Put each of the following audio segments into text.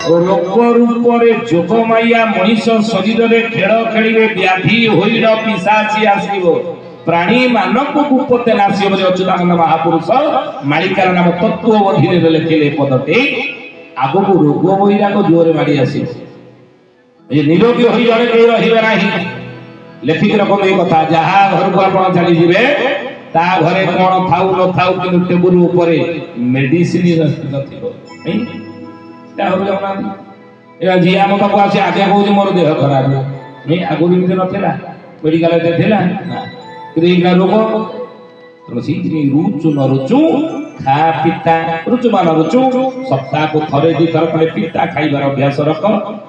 रोग रूप जोगमाया मनीष शरीर में खेल खेलिए व्याधि होइल पिशाची आसीबो प्राणी मानव कुपते नासियो बोले अच्युतानंद महापुरुष मालिकार नाम तत्व अधीन लिखिले पदटे आगो को रोग वैराग जोरे मारी आसी ये निरोगी होई जणे के रहिबे नाही लेखिक रकम ए कथा जहा घर को आपण चली जिवे ता घरे कोन थाउ न थाउ कि टेबुल ऊपर मेडिसिन नथिबो नै ता हो जमना ए जिया मत को आसी आगे कहू मोर देह खराब नै आगो दिन नथिला मेडिकल दे थिला ना क्रीम रोग तो सीधे रुचु न रुचु खा पिता रुचु मान रुचु सप्ताह को थरे दी थर पड़े पिता खाइबार अभ्यास रख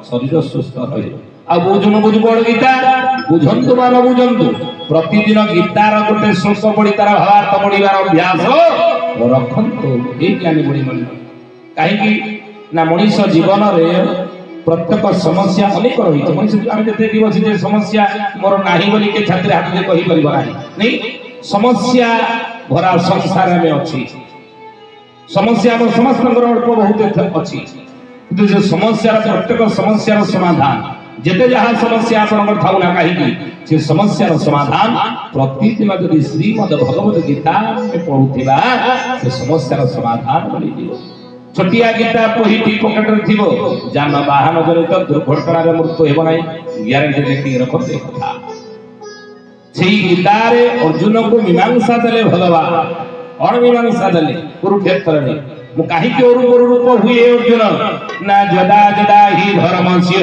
शरीर सुस्थ रहे आ बुझुन बुझ बड़ गीता बुझंतु मान बुझंतु प्रतिदिन गीतार गोटे श्लोक पढ़ी तार भावार्थ पढ़िबार अभ्यास रखंतु ए ज्ञानी बड़ी मन काहे ना मनीष जीवन रे प्रत्येक समस्या अनेक रही मनुष्य आम जते दिवस जे समस्या मोर नाही बोली के छात्र हाथ में कहि परिबा नहीं समस्या भरा संसार में अछि समस्या हम समस्त अल्प बहुत अछि किंतु जे समस्या प्रत्येक समस्या समाधान जते जहाँ समस्या आपन थाउ ना कहि से समस्या समाधान प्रतिदिन यदि श्रीमद् भगवत गीता में पढुथिबा से समस्या समाधान बोली दियो छोटिया गीता पही टी पॉकेट रे थिबो जान वाहन जनित दुर्घटना रे मृत्यु हेबो नाही ग्यारंटी देखि रखते कथा सेही गीता रे अर्जुन को मीमांसा देले भगवान और मीमांसा देले कुरुक्षेत्र रे मु काहे के रूप हुए अर्जुन ना जदा जदा ही धर्मस्य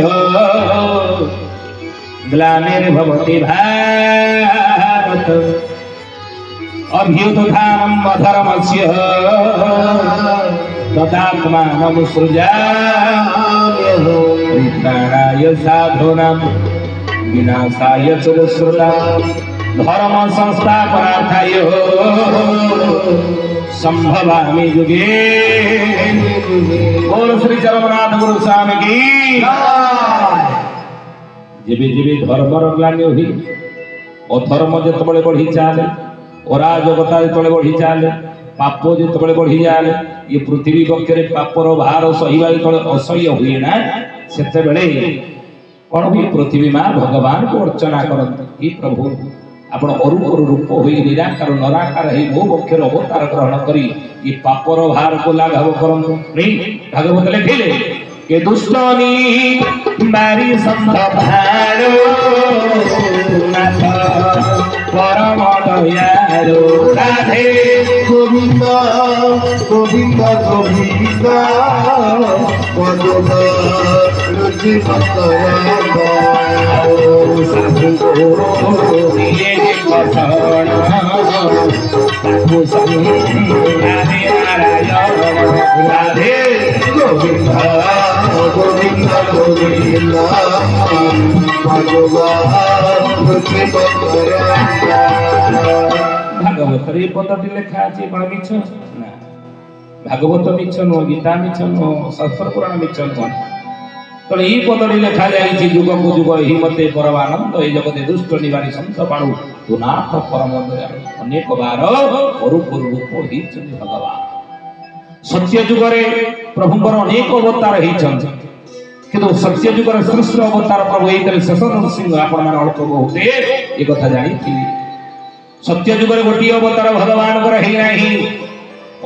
ग्लानिर् भवति भारत अभ्युत्थानम् अधर्मस्य तदात्मानं सृजाम्यहो परित्राणाय साधूनां विनाशाय च दुष्कृतां धर्म संस्थापनार्थाय संभवामि युगे बोल श्री जगन्नाथ गुरु स्वामी की जेबे जेबे धर्मर ग्लानि होई अधर्म जेतबेले बढ़ी चाले अराजकता जेतबेले बढ़ी चाले पाप जेतबेले बढ़ी जाले ये पृथ्वी पक्षरे पापर भार सहिबा जेतबेले असह्य हुए ना सेतेबेले कोन भी पृथ्वी मां भगवान को अर्चना करत कि प्रभु आपण अरूप रूप होई निराकार नराकार हे मो पक्षर अवतार ग्रहण करी ये पापर भार को लाघव करंतु नहीं भागवत लिखिले के दुष्टनी मारी संभारो नाथ परम दयारो राधे गोविंद गोविंद गोविंद गोविंद रुचि भक्तवृंद ओ साधु को दिए वचन साधु संग राधे नारायण राधे गोविंद गोविंद गोविंद भागवत रे पदटी लेखा अछि बड़ मिछ ना भागवत मिछ नो गीता मिछ नो शास्त्र पुराण मिछ नो तो ई पदटी लेखा जाई छि जुग को जुग ही मते परमानंद ए जगते दुष्ट निवारी संत पाणु तुनाथ परम दयालु अनेक बार रूप रूप ही चली भगवान सत्य जुग रे प्रभुଙ୍କର अनेक अवतार ही छन किंतु सत्य जुग रे श्रेष्ठ अवतार प्रभु एतरे शशन सिंह आपण मान अल्प बहुते ए कथा जानि थी सत्य जुग रे गोटी अवतार भगवान कर हे नाही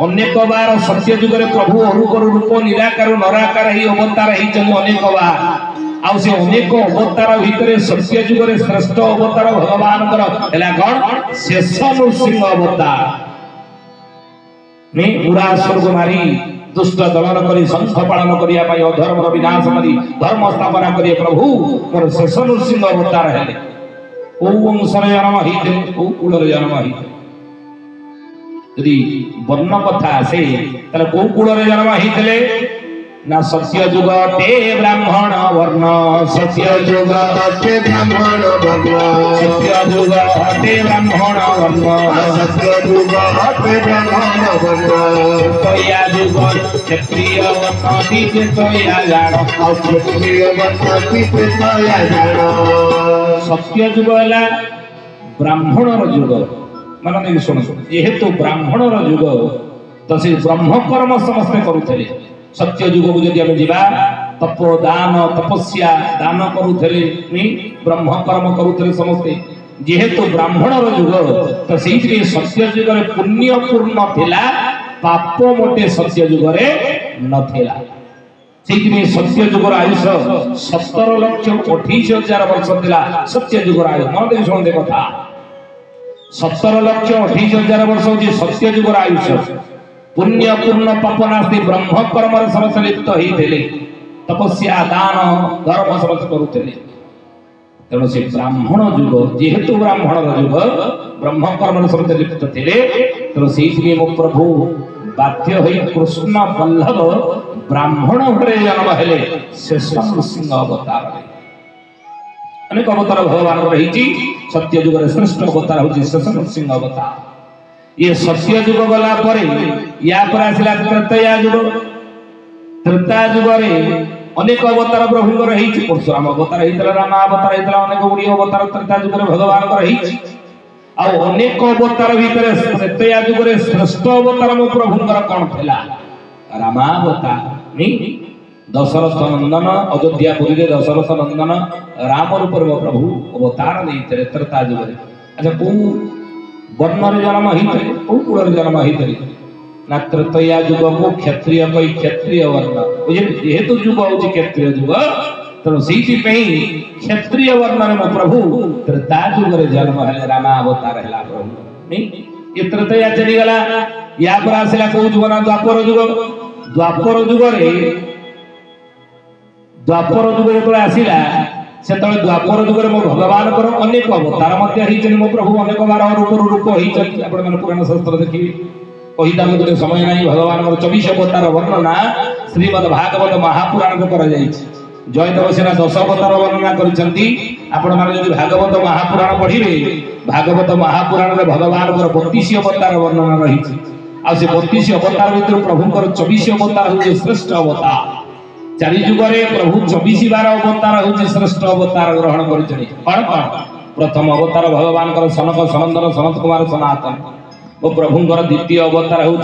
अनेक बार सत्य जुग रे प्रभु अरूप रूप निराकार नराकार ही अवतार ही छन अनेक बार आ से अनेक अवतार भितरे सत्य जुग रे श्रेष्ठ अवतार भगवान कर हला कोन शशन सिंह अवतार ने पूरा स्वर्ग मारी दुष्ट दलन करी संख पालन करिया पाई अधर्म विनाश करी धर्म स्थापना करिए प्रभु मोर शेष नृसिंह अवतार हेले ओ वंशर जन्म हिते ओ कुलर जन्म हिते यदि वर्ण कथा से तले को कुलर जन्म हितले ना सत्य जुग ते ब्राह्मण वर्ण सत्य जुग ते ब्राह्मण वर्ण सत्य जुग ते ब्राह्मण वर्ण सत्य जुग ते ब्राह्मण वर्ण तया जुग क्षत्रिय वर्ण दीप तया जाण क्षत्रिय वर्ण दीप तया जाण सत्य जुग हला ब्राह्मण रो जुग माने नहीं सुन जेहेतु ब्राह्मण रो जुग तो से ब्रह्म कर्म समस्त करूथले सत्य युग को जदि आम जा तप दान तपस्या दान करुले ब्रह्म कर्म करुले समस्ते जेहेतु ब्राह्मणर युग तो से सत्य युग पुण्य पूर्ण थिला पाप मोटे सत्य युग नथिला से सत्य युग आयुष 17,28,000 वर्ष थिला सत्य युग आयुष मन देवी शुणते कथा 17,28,000 वर्ष हूँ सत्य युग आयुष पुण्य पूर्ण पापनास्ति ब्रह्म कर्म समस्त लिप्त होते तपस्या दान धर्म समस्त करुले तेणु से ब्राह्मण युग जेहेतु ब्राह्मण युग ब्रह्म कर्म समस्त लिप्त थे तेणु से मो प्रभु बाध्य हो कृष्ण बल्लभ ब्राह्मण घरे जन्म हेले शेष नृसिंह अवतार अनेक अवतार भगवान रही सत्य युग श्रेष्ठ अवतार हूँ शेष नृसिंह अवतार ये सत्य युग गला या पर आसला त्रेतया युग त्रेता युग अनेक अवतार प्रभु रही परशुराम अवतार होता राम अवतार होता अनेक गुड़ी अवतार त्रेता युग भगवान रही अनेक अवतार भितर त्रेतया युग श्रेष्ठ अवतार मो प्रभुंर कौन थिला रामावतार नहीं दशरथ नंदन अयोध्यापुरी दशरथ नंदन राम रूप प्रभु अवतार नहीं त्रेता युग अच्छा कौ वर्ण जन्म होते कौ कूल जन्म होते ना त्रेतया युग को क्षत्रिय कई क्षत्रिय वर्ण जेहेतु युग हूँ क्षत्रिय युग तेणु से क्षत्रिय वर्ण में प्रभु त्रेता युग जन्म है रामावतार है प्रभु नहीं ये त्रेतया चलीगला या पर आसला कौ युग ना द्वापर युग द्वापर युग जो आसला से द्वापर युग मो भगवान अनेक अवतार मो प्रभु अनेक बार रूप होती पुराण शास्त्र देखिए कहीदा मुझे समय नहीं भगवान 24 अवतार वर्णना श्रीमद भागवत महापुराण को कर जयदेव सेना 10 अवतार वर्णना कर भागवत महापुराण पढ़े भागवत महापुराण में भगवान 32 अवतार वर्णना रही आ 32 अवतार भर प्रभुंर 24 अवतार हूँ श्रेष्ठ अवतार 4 युगे प्रभु 24 बार अवतार हूँ श्रेष्ठ अवतार ग्रहण कर प्रथम अवतार भगवान सनक सनंदन सनत कुमार सनातन वो प्रभुंर द्वितीय अवतार हूँ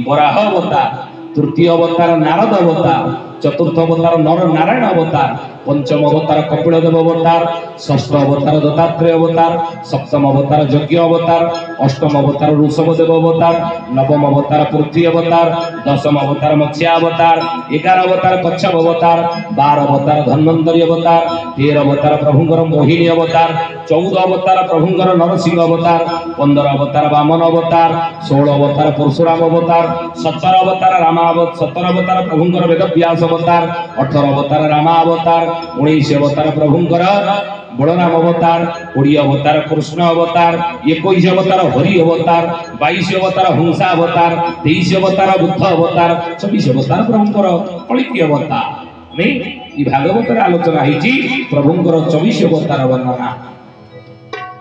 वराह अवतार तृतीय अवतार नारद अवतार चतुर्थ अवतार नर नारायण अवतार पंचम अवतार कपिलदेव अवतार षष्ठ अवतार दत्तात्रेय अवतार सप्तम अवतार यज्ञ अवतार अष्टम अवतार ऋषभदेव अवतार नवम अवतार पृथ्वी अवतार दशम अवतार मत्स्य अवतार 11 अवतार कच्छप अवतार 12 अवतार धन्वंतरी अवतार 13 अवतार प्रभुंर मोहिनी अवतार 14 अवतार प्रभुंर नरसिंह अवतार 15 अवतार वामन अवतार 16 अवतार परशुराम अवतार 17 अवतार 17 अवतार प्रभुंर वेदव्यास अवतार 18 अवतार रामावतार 19 अवतार प्रभुंकर बलराम अवतार 20 अवतार कृष्ण अवतार 21 अवतार हरि अवतार 22 अवतार हंसा अवतार 23 अवतार बुद्ध अवतार 26 अवतार प्रभुंकर कलिकी अवतार नहीं भागवत आलोचना होती प्रभुंकर 24 अवतार वर्णना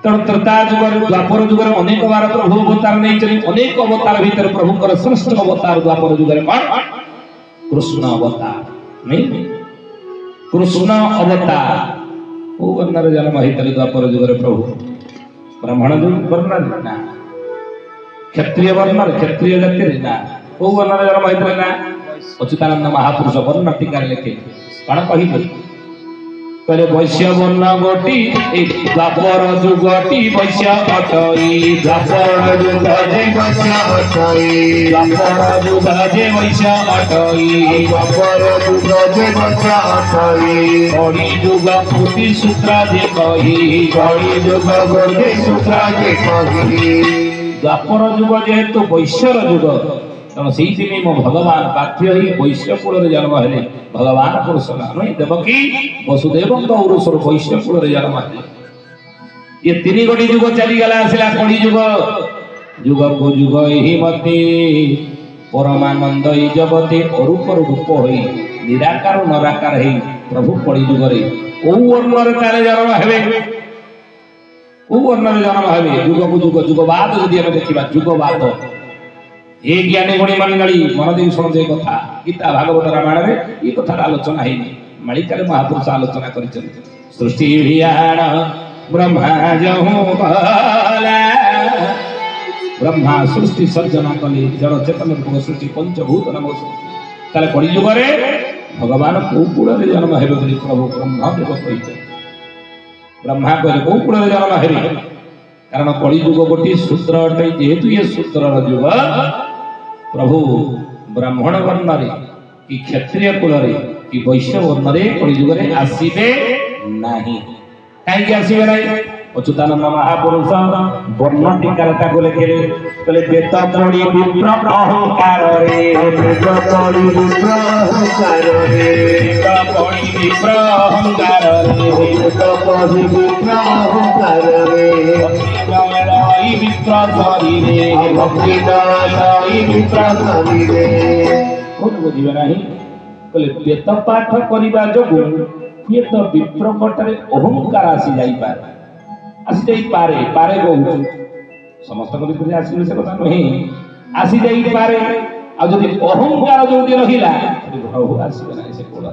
त्रेता युग द्वापर युग अनेक बार प्रभु अवतार नहीं अनेक अवतार भीतर प्रभुंकर श्रेष्ठ अवतार द्वापर युग कृष्ण अवतार नहीं कृष्ण अवतार वो वर्ण जन्म होते द्वापर युग प्रभु ब्राह्मण वर्ण ना क्षत्रिय वर्ण क्षत्रिय जाति ना वो वर्ण जन्म होते ना अच्युतानंद महापुरुष वर्ण टीका लिखे कौन कही कहले वैश्य वर्ण गोटी द्वापर जुगटी वैश्य अटई द्वापर जुग जे वैश्य अटई द्वापर जुग जे वैश्य अटई द्वापर जुग जे वैश्य अटई कली जुग पुति सूत्र जे कही कली जुग गोटे सूत्र जे कही द्वापर जुग जेहेतु वैश्यर जुग तेणु से मो भगवान बाध्य वैश्य कूल जन्म है भगवान परशुराम देवकी वसुदेव औरसर वैश्य कूल जन्म है ये 3 गोटी युग चलीगला आसला कली युग युग को युग ही मते परमानंद जगते अरूप रूप हो निराकार नराकार है प्रभु कली युग ओ वर्ण तारे जन्म हे ओ वर्ण जन्म हे युग को युग युगवाद यदि देखा युगवाद ये ज्ञानी गुणी मंडली मन देवी शुणुते कथा गीता भागवत रामायण में ये कथा आलोचना है मालिका महापुरुष आलोचना कर सृष्टि ब्रह्मा जहूँ ब्रह्मा सृष्टि सर्जना कले जड़ चेतन सृष्टि पंचभूत नमो ताले कलि जुगरे भगवान को कूଳରେ जन्म हेबे बोली प्रभु ब्रह्मदेव कहिछन ब्रह्मा कहले को कूଳରେ जन्म हेबे कारण कलि जुग गोटी शूद्र अटे जेहेतु ये शूद्रर जुग प्रभु ब्राह्मण वर्ण रे कि क्षत्रिय कुल रे कि वैश्य वर्ण रे कलि जुग रे आसीबे नाही काहे आसीबे नाही अच्युतानंद महापुरुष वर्ण टीका को लिखे कहले बेत पड़ी विप्र अहंकार रे बेत पड़ी विप्र अहंकार रे बेत पड़ी विप्र अहंकार रे बेत पड़ी विप्र अहंकार रे भक्ति विप्र शरीरे भक्ति विप्र शरीरे कोन बुझिबे नाही कहले बेत पाठ करिबा जोगु ये तो विप्र पटरे अहंकार आसी जाई पारे आसी जाई पारे पारे कहू समस्त भितर आसी से कथा नहीं आसी जाई पारे आ जदि अहंकार जोटी रहिला घर आसीबे ना से कोला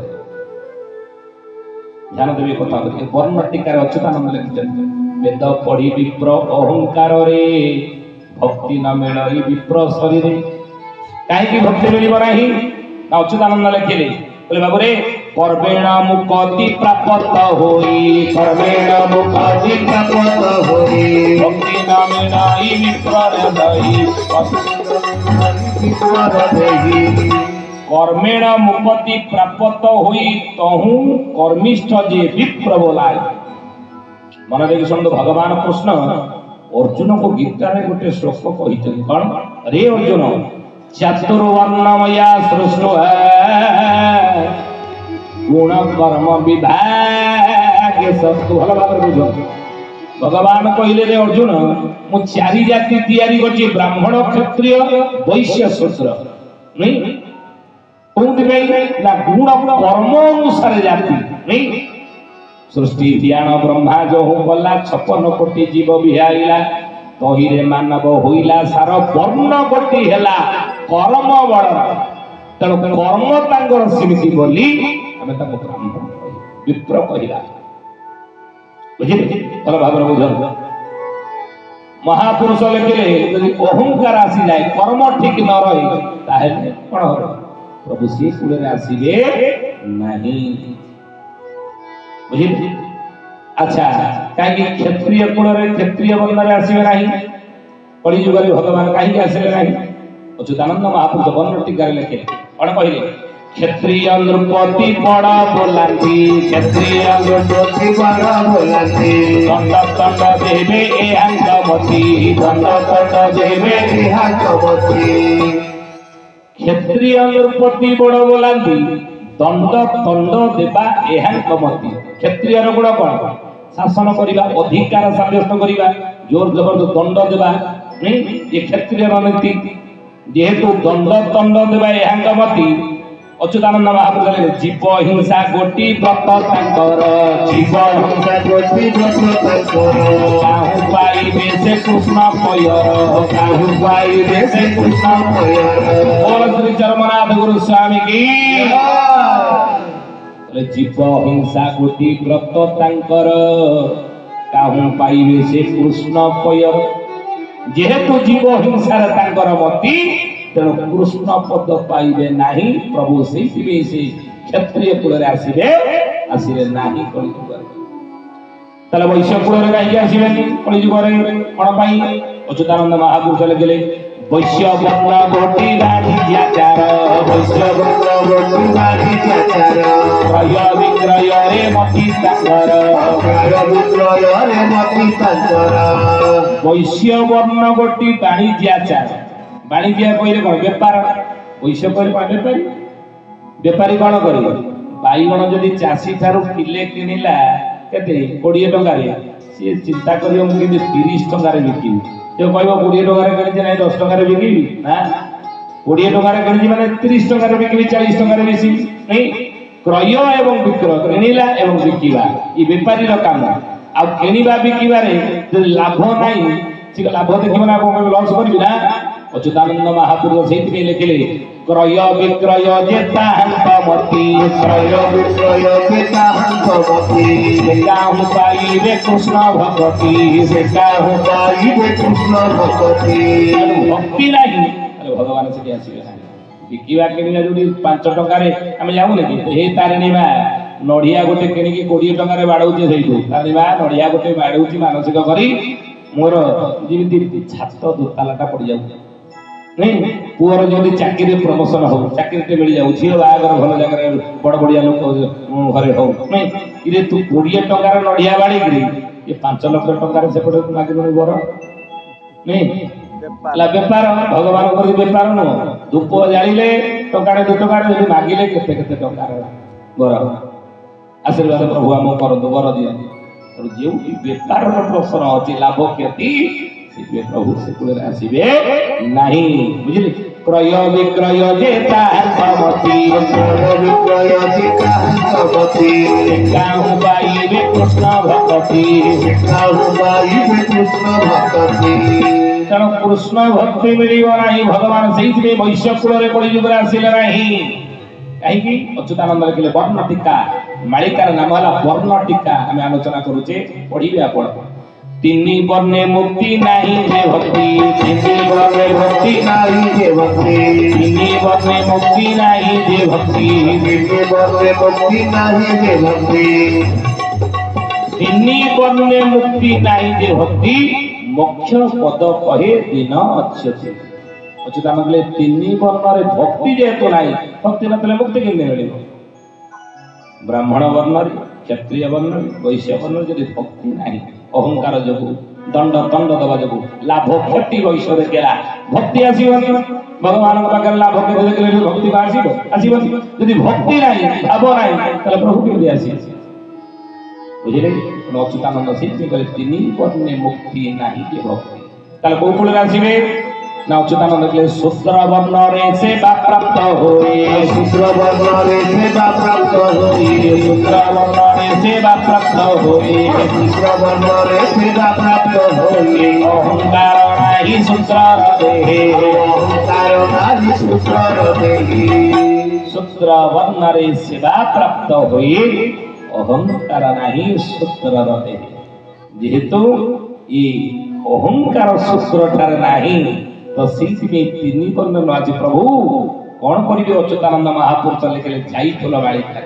ध्यान देबे कथा वर्ण टीका रे अच्युतानंद लिखिछन वेद पढ़ी विप्र अहंकार रे भक्ति न मेलई विप्र शरीर काहे की भक्ति मिलिबो नाही ना अच्युतानंद लिखिले बोले बाबू रे कर्मेण मुक्ति प्राप्त होई कर्मेण मुक्ति प्राप्त होई भक्ति नामेन ई विप्र दई कर्मेण मुक्ति प्राप्त होई तहु कर्मिष्ठ जे विप्र बोलाय मन देखि सुन भगवान कृष्ण अर्जुन को गीता में गोटे श्लोक कहितन कोन रे अर्जुन चतुर्वर्णमया सृष्टो है गुण कर्म विभाग सब भल भाव बुझ भगवान कहले रे अर्जुन मु चारि जाति तैयारी करछि ब्राह्मण क्षत्रिय वैश्य शूद्र नहीं कोन भाई ना गुण कर्म अनुसार जाति नहीं सृष्टि ध्यान ब्रह्मा जो कला 56 कोटी जीव बिहाइला तहिरे मानव होइला सार वर्ण कोटी हैला कर्म बड़ तेणु कर्म तांगर सीमित बोली हमें ताको ब्राह्मण विप्र कहिला बुझिले भल भाव बुझ महापुरुष लिखिले यदि अहंकार आसी जाए कर्म ठीक न रही ताहेले कोन हो प्रभु से कुले आसीबे नहीं बुझिले अच्छा काहे क्षत्रिय कुल रे क्षत्रिय वर्ण रे आसीबे नाही कलि जुग रे भगवान काहे आसीबे नाही अच्युतानंद महापुरुष वर्ण टीका रे लिखे कोन कहिले क्षत्रिय नृपति बड़ा बोलांती क्षत्रिय नृपति बड़ा बोलांती दंड दंड देवे एहांगमती दंड दंड देवे एहांगमती क्षत्रिय नृपति बड़ा बोलांती दंड दंड देवा एहांगमती क्षत्रिय रो गुण कोन शासन करिबा अधिकार साब्यस्त करिबा जोर जबरदस्त दंड देबा नहीं ये क्षत्रिय रणनीति जेहेतु दंड दंड देबा एहांगमती अच्युतानंद महापुरुष जीव हिंसा गोटी व्रत तांकर जीव हिंसा गोटी व्रत तांकर काहू पाइबे से कृष्ण पयर काहू पाइबे से कृष्ण पयर बोल श्री चरमनाथ गुरु स्वामी की जीव हिंसा गोटी व्रत तांकर काहू पाइबे से कृष्ण पयर जेहेतु जीव हिंसा तांकर मती तेणु कृष्ण पद पाइबे नाही प्रभु से क्षत्रिय कुल रे आसीबे नाही कलि जुग तले वैश्य कुल रे काहे आसीबे कलि जुग रे कोन पाई अच्युतानंद महापुरुष लिखिले वैश्य वर्ण गोटी गाड़ी जाचार वैश्य वर्ण गोटी गाड़ी जाचार क्रय विक्रय रे मति तांकर क्रय विक्रय रे मति तांकर वैश्य वर्ण गोटी गाड़ी जाचार वाणिज्य कहले कोन व्यापार वैश्य कहले कोन व्यापारी व्यापारी कोन करे बाईगण जदि चासी थारु किले किनिला केते 20 टका रे से चिंता करियो मु कि 30 टका रे बिकिबी जे कहबो 20 टका रे किनि नै 10 टका रे बिकिबी ना 20 टका रे किनि माने 30 टका रे बिकिबी 40 टका रे बेसी नै क्रय एवं विक्रय किनिला एवं बिकिबा ई व्यापारी रो काम आ किनिबा बिकिबा रे जे लाभ नाही से लाभ देखिबो ना को लॉस करबी ना अच्युतानंद महापुरुष से लिखिले क्रय विक्रय जेता हंतमती क्रय विक्रय जेता हंतमती गाहु पाइबे कृष्ण भक्ति से गाहु पाइबे कृष्ण भक्ति भक्ति नहीं अरे भगवान से आसीबे ବିକିବା କିଣିବା ଯୋଉଠି 5 ଟଙ୍କାରେ ଆମେ ଯାଉନେ କି ହେ ତାରିଣୀ ମା ନଡ଼ିଆ ଗୋଟେ କିଣିକି 20 ଟଙ୍କାରେ ବାଡ଼ଉଛି ସେଇଠୁ ତାରିଣୀ ମା ନଡ଼ିଆ ଗୋଟେ ବାଡ଼ଉଛି ମାନସିକ କରି ମୋର ଯେମିତି ଛାତ ଦୋତାଲାଟା ପଡ଼ିଯାଉଛି ନାଇଁ ପୁଅର ଯଦି ଚାକିରି ପ୍ରମୋଶନ ହଉ ଚାକିରିଟେ ମିଳିଯାଉ ଝିଅ ବାହାଘର ଭଲ ଜାଗାରେ ବଡ଼ ବଡ଼ିଆ ଲୋକ ଘରେ ହଉ ନାଇଁ ଇରେ ତୁ 20 ଟଙ୍କାର ନଡ଼ିଆ ବାଡ଼ିକିରି ଏ 5 ଲକ୍ଷ ଟଙ୍କାରେ ସେପଟେ ମାଗିଲୁଣି ବର ନାଇଁ ବେପାର ଭଗବାନ କରି ବେପାର ନୁହଁ ଧୂପ ଜାଳିଲେ ଟଙ୍କାଟେ 2 ଟଙ୍କାରେ ଯଦି ମାଗିଲେ କେତେ କେତେ ଟଙ୍କାର ବର ଆଶୀର୍ବାଦ ପ୍ରଭୁ ଆମକୁ କରନ୍ତୁ ବର ଦିଅନ୍ତୁ ଯେଉଁଠି ବେପାରର ପ୍ରଶ୍ନ ଅଛି ଲାଭ କ୍ଷତି ସେ ପ୍ରଭୁ ସେ କୂଳରେ ଆସିବେ ନାହିଁ ବୁଝିଲେ କ୍ରୟ ବିକ୍ରୟ ଯେ ତାହାମତି କାହୁ ପାଇବେ କୃଷ୍ଣ ଭକ୍ତି ତେଣୁ କୃଷ୍ଣ ଭକ୍ତି ମିଳିବ ନାହିଁ ଭଗବାନ ସେଇଥିପାଇଁ ବୈଶ୍ୟ କୂଳରେ କଳିଯୁଗରେ ଆସିଲେ ନାହିଁ କାହିଁକି ଅଚ୍ୟୁତାନନ୍ଦ ଲେଖିଲେ ବର୍ଣ୍ଣ ଟୀକା ମାଳିକାର ନାମ ହେଲା ବର୍ଣ୍ଣ ଟୀକା ଆମେ ଆଲୋଚନା କରୁଛେ ପଢିବେ ଆପଣ 3 ବର୍ଣ୍ଣେ ମୁକ୍ତି ନାହିଁ ଯେ ଭକ୍ତି 3 ବର୍ଣ୍ଣେ ଭକ୍ତି ନାହିଁ ଯେ ଭକ୍ତି 3 ବର୍ଣ୍ଣେ ମୁକ୍ତି ନାହିଁ ଯେ ଭକ୍ତି 3 ବର୍ଣ୍ଣେ ମୁକ୍ତି ନାହିଁ ଯେ ଭକ୍ତି 3 ବର୍ଣ୍ଣେ ମୁକ୍ତି ନାହିଁ ଯେ ଭକ୍ତି ମୋକ୍ଷ ପଦ କହେ ଦିନ ଅଚ୍ୟୁତ ଅଚ୍ୟୁତାନନ୍ଦ 3 ବର୍ଣ୍ଣରେ ଭକ୍ତି ଯେହେତୁ ନାହିଁ ଭକ୍ତି ନଥିଲେ ମୁକ୍ତି କେମିତି ମିଳିବ ବ୍ରାହ୍ମଣ ବର୍ଣ୍ଣରେ କ୍ଷତ୍ରିୟ ବର୍ଣ୍ଣରେ ବୈଶ୍ୟ ବର୍ଣ୍ଣରେ ଯଦି ଭକ୍ତି ନାହିଁ ଅହଙ୍କାର ଯୋଗୁ ଦଣ୍ଡ ଦେବା ଯୋଗୁ ଲାଭ କ୍ଷତି ବୈଶ୍ୟ ଦେଖିଲା ଭକ୍ତି ଆସିବନି ଭଗବାନଙ୍କ ପାଖରେ ଲାଭ କ୍ଷତି ଦେଖିଲେ ଭକ୍ତି ଆସିବନି ଯଦି ଭକ୍ତି ନାହିଁ ଲାଭ ନାହିଁ ତାହେଲେ ପ୍ରଭୁ କେମିତି ଆସିବେ ବୁଝିଲେ ଅଚ୍ୟୁତାନନ୍ଦ ସେଇଥିପାଇଁ କହିଲେ 3 ବର୍ଣ୍ଣେ ମୁକ୍ତି ନାହିଁ ଯେ ଭକ୍ତି ତାହେଲେ କୋଉ କୂଳରେ ଆସିବେ ना अच्युतानंद के शूद्र वर्ण रे सेवा प्राप्त होए शूद्र वर्ण रे सेवा प्राप्त होए शूद्र वर्ण रे सेवा प्राप्त होए शूद्र वर्ण रे सेवा प्राप्त होए अहंकार नाही शूद्र देहे अहंकार नाही शूद्र देहे शूद्र वर्ण रे सेवा प्राप्त होए अहंकार नाही शूद्र देहे जेहेतु ये अहंकार शूद्र ठार नाही तो सीधी 3 वर्ण आज प्रभु कौन करिवे अच्युतानंद महापुरुष लिखले जाई फूल बालिका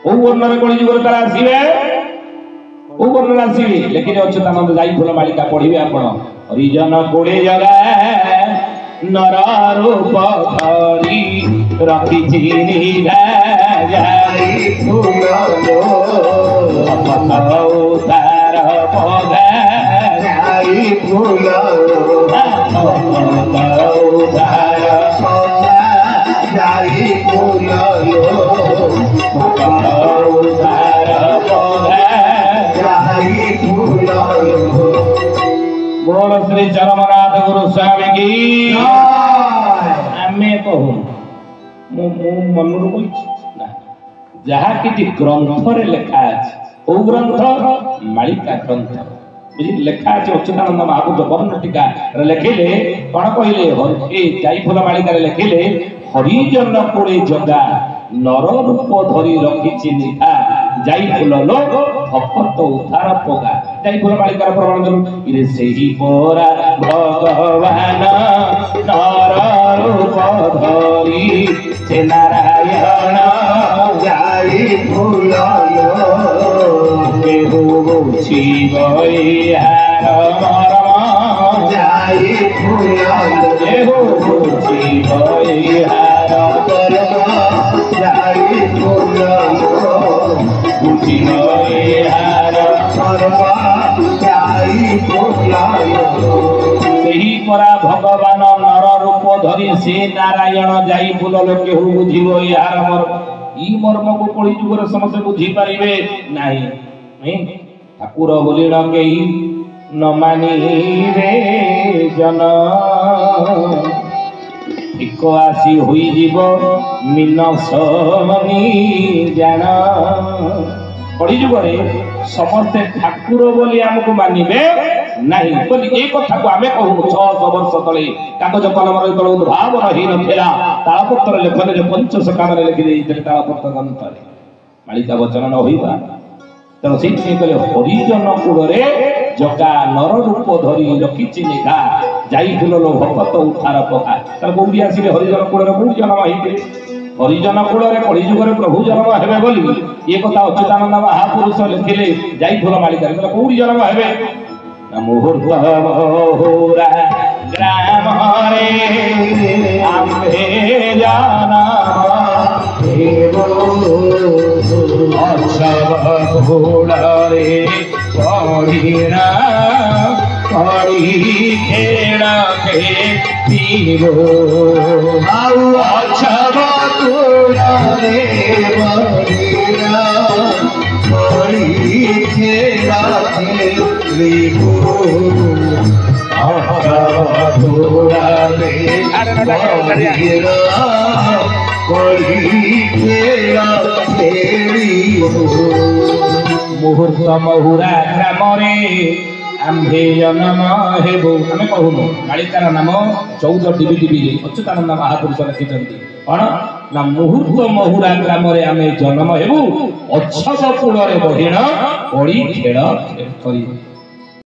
ओ वर्ण रे कोली जुगर तारा आसीबे ओ वर्ण आसीबे लेकिन अच्युतानंद जाई फूल बालिका पढिबे आपण हरिजन कोडे जगा नर रूप धरी रखि चिनी जाई फूल लो तार पगा जाई फूल बोल श्री चरमनाथ गुरु स्वामी की आमे कहू मन जहा कि ग्रंथ रे लिखा अछि ओ ग्रंथ मालिका ग्रंथ लेखा अच्छे अच्युतानंद महापुरुष वर्ण टीका लिखिले कौन कहले जाईफुल मालिका लिखिले हरिजन कोड़े जगा नर रूप धरी रखी निधा जाईफुल लोक भक्त उद्धार पगा जाईफुल मालिकार प्रमाण करू इरे सेही पोरा भगवान नर रूप धरी से नारायण जाईफुल शिवहार मरम जाई फूल शिवहार जाई फूल शिवहार जाई फूल सेही परा भगवान नर रूप धरी से नारायण जाई फूल लोके हो बुझिबो यार मर्म ई मर्म को कଳି जुगर समस्त बुझी पारिबे नाही नहीं ठाकुर बोली रंगई न मानिबे जन एक आसी हुई जीव मीनसनी जान कड़ी जुगरे समस्ते ठाकुर बोली आमको मानिबे नहीं बोली ए कथा को आमे कहू 600 वर्ष तले कागज कलम रे तळे उद्भाव रही नथिला ताळपत्र लेखन रे पंचशका रे लिखि देई ताळपत्र ग्रंथ रे मालिका वचन न होइबा तेणु से कहले हरिजन कूल जगा नर रूप धरी रखी निघा যাই ফুল ভকত উঠার পকা তার কোটি আসলে হরিজন কূଳରେ কোটি জন্ম হইଥିଲେ হরিজন কূଳରେ কলিযুগରେ প্রভু জন্ম হেবে বলি এ কথা অচ্যুতানন্দ মহাপুরুষ লিখিলে যাই ফুল মালিকারে কোটি জন্ম হেবে মুহূর্ত বহুরা গ্রামরে আম্ভে জানা ঘোড়ারে পড়িনা পড়ি খেড়া খেতিব অছব ঘোড়ারে পড়িনা পড়ি খেড়া খেতিব ঘোড়ারে মুহূর্ত মহুরা গ্রামরে আম্ভে জন্ম হেবু আমি কহুনু কালিকার নাম 14 টিভি অচ্যুতানন্দ মহাপুরুষ লিখিଛନ୍ତି କଣ ନା ମୁହୂର୍ତ୍ତ ମହୁରା ଗ୍ରାମରେ ଆମେ ଜନ୍ମ ହେବୁ ଅଚ୍ଛବ କୂଳରେ ବହିଣ ପଡ଼ି ଖେଳ କରି